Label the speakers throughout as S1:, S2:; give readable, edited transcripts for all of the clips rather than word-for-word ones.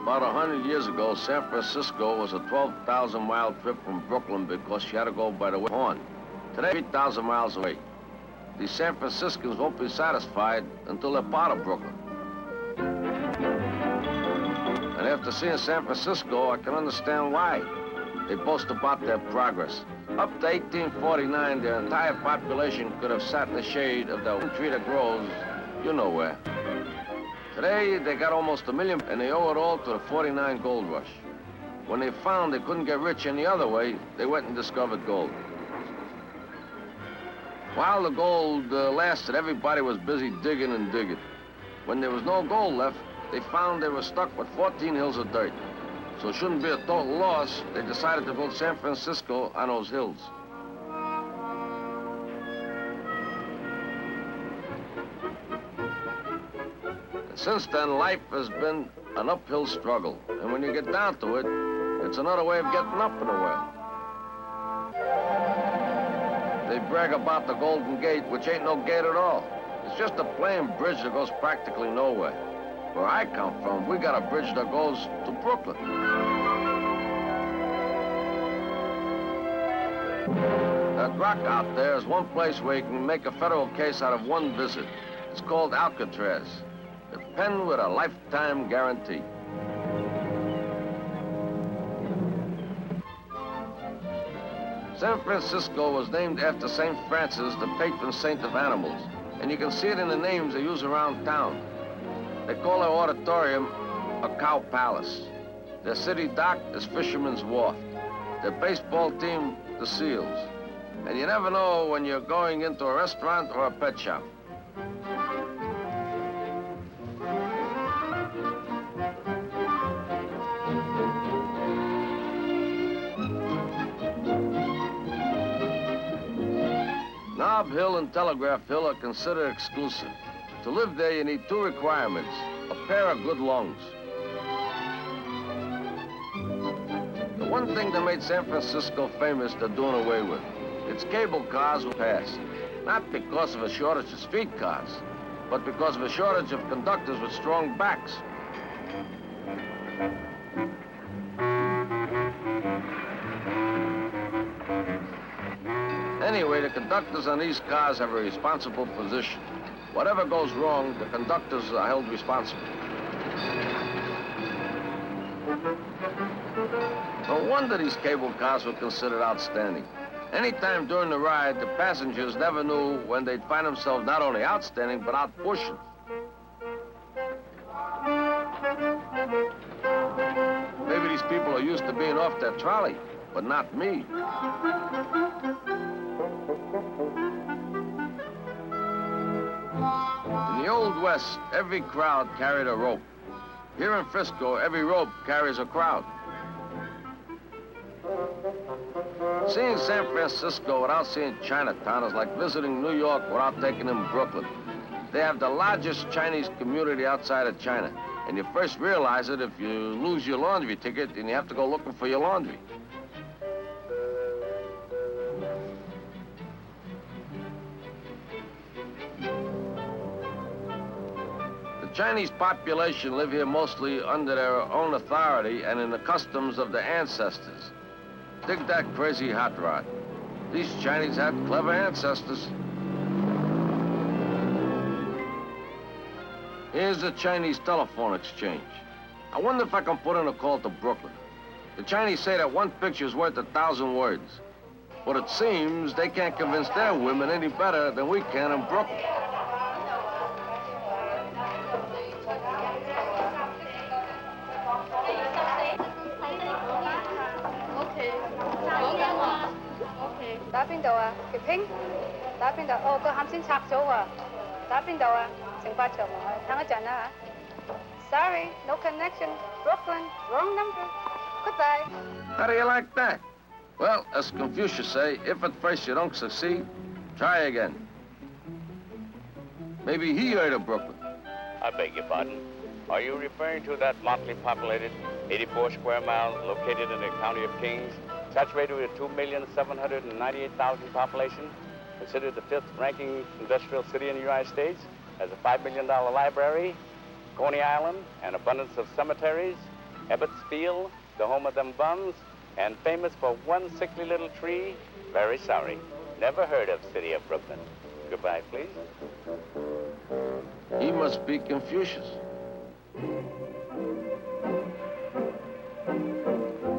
S1: About 100 years ago, San Francisco was a 12,000-mile trip from Brooklyn because she had to go by the Horn. Today, 3,000 miles away. The San Franciscans won't be satisfied until they're part of Brooklyn. And after seeing San Francisco, I can understand why. They boast about their progress. Up to 1849, their entire population could have sat in the shade of the one tree that grows, you know where. Today, they got almost 1 million, and they owe it all to the 49 gold rush. When they found they couldn't get rich any other way, they went and discovered gold. While the gold lasted, everybody was busy digging and digging. When there was no gold left, they found they were stuck with 14 hills of dirt. So it shouldn't be a total loss. They decided to build San Francisco on those hills. And since then, life has been an uphill struggle. And when you get down to it, it's another way of getting up in the world. They brag about the Golden Gate, which ain't no gate at all. It's just a plain bridge that goes practically nowhere. Where I come from, we got a bridge that goes to Brooklyn. That rock out there is one place where you can make a federal case out of one visit. It's called Alcatraz, a pen with a lifetime guarantee. San Francisco was named after St. Francis, the patron saint of animals, and you can see it in the names they use around town. They call their auditorium a cow palace. Their city dock is Fisherman's Wharf. Their baseball team, the Seals. And you never know when you're going into a restaurant or a pet shop. Nob Hill and Telegraph Hill are considered exclusive. To live there, you need two requirements: a pair of good lungs. The one thing that made San Francisco famous, they're doing away with. Its cable cars will pass, not because of a shortage of streetcars, but because of a shortage of conductors with strong backs. Anyway, the conductors on these cars have a responsible position. Whatever goes wrong, the conductors are held responsible. No wonder these cable cars were considered outstanding. Anytime during the ride, the passengers never knew when they'd find themselves not only outstanding, but out pushing. Maybe these people are used to being off their trolley, but not me. In the Old West, every crowd carried a rope. Here in Frisco, every rope carries a crowd. Seeing San Francisco without seeing Chinatown is like visiting New York without taking in Brooklyn. They have the largest Chinese community outside of China. And you first realize it if you lose your laundry ticket and you have to go looking for your laundry. The Chinese population live here mostly under their own authority and in the customs of their ancestors. Dig that crazy hot rod. These Chinese had clever ancestors. Here's the Chinese telephone exchange. I wonder if I can put in a call to Brooklyn. The Chinese say that one picture is worth 1,000 words. But it seems they can't convince their women any better than we can in Brooklyn.
S2: 打邊度啊？極興？打邊度？哦，個餡先拆咗喎。打邊度啊？成八場喎。等一陣啦嚇。Sorry, no connection. Brooklyn, wrong number. Goodbye.
S1: How do you like that? Well, as Confucius say, if at first you don't succeed, try again. Maybe he heard of Brooklyn.
S3: I beg your pardon. Are you referring to that motley populated 84 square miles located in the county of Kings, saturated with 2,798,000 population, considered the 5th ranking industrial city in the United States, has a $5 million library, Coney Island, an abundance of cemeteries, Ebbets Field, the home of them bums, and famous for one sickly little tree. Very sorry. Never heard of city of Brooklyn. Goodbye, please.
S1: He must be Confucius.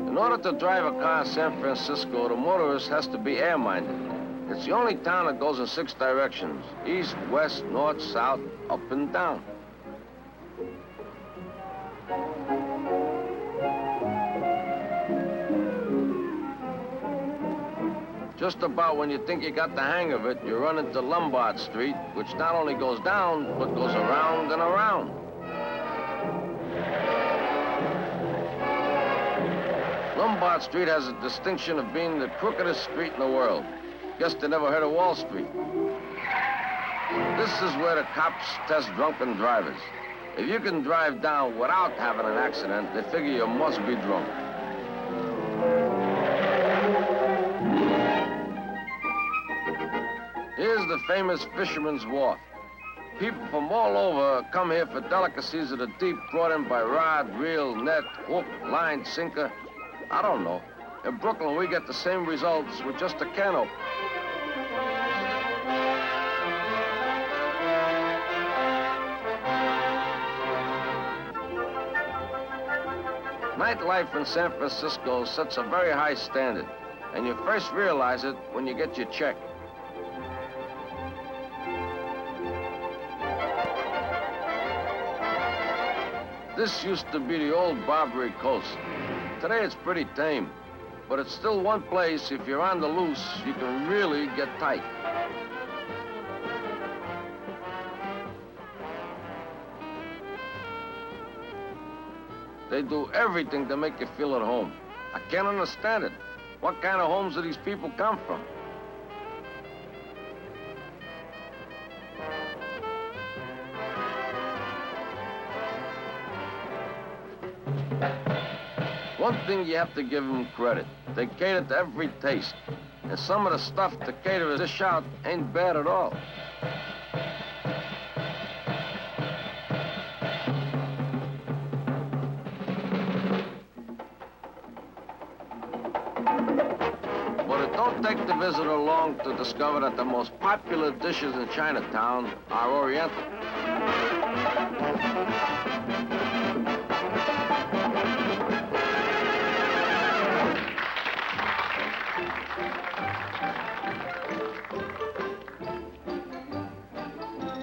S1: In order to drive a car in San Francisco, the motorist has to be air-minded. It's the only town that goes in 6 directions: east, west, north, south, up and down. Just about when you think you got the hang of it, you run into Lombard Street, which not only goes down, but goes around and around. Lombard Street has the distinction of being the crookedest street in the world. Guess they never heard of Wall Street. This is where the cops test drunken drivers. If you can drive down without having an accident, they figure you must be drunk. Here's the famous Fisherman's Wharf. People from all over come here for delicacies of the deep brought in by rod, reel, net, hook, line, sinker. I don't know. In Brooklyn, we get the same results with just a can opener. Nightlife in San Francisco sets a very high standard, and you first realize it when you get your check. This used to be the old Barbary Coast. Today it's pretty tame, but it's still one place, if you're on the loose, you can really get tight. They do everything to make you feel at home. I can't understand it. What kind of homes do these people come from? One thing you have to give them credit. They cater to every taste. And some of the stuff the caterers dish out ain't bad at all. But it don't take the visitor long to discover that the most popular dishes in Chinatown are Oriental.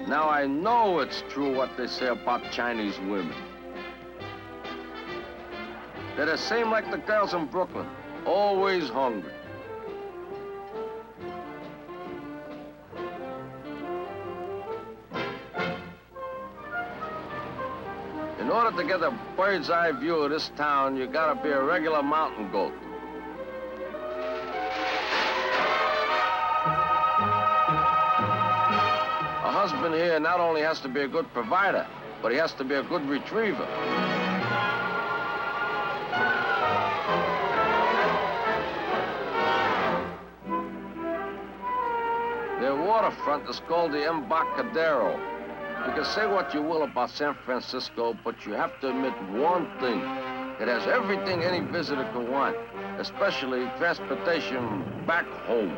S1: Now, I know it's true what they say about Chinese women. They're the same like the girls in Brooklyn, always hungry. In order to get a bird's eye view of this town, you gotta be a regular mountain goat. A husband here not only has to be a good provider, but he has to be a good retriever. Their waterfront is called the Embarcadero. You can say what you will about San Francisco, but you have to admit one thing. It has everything any visitor can want, especially transportation back home.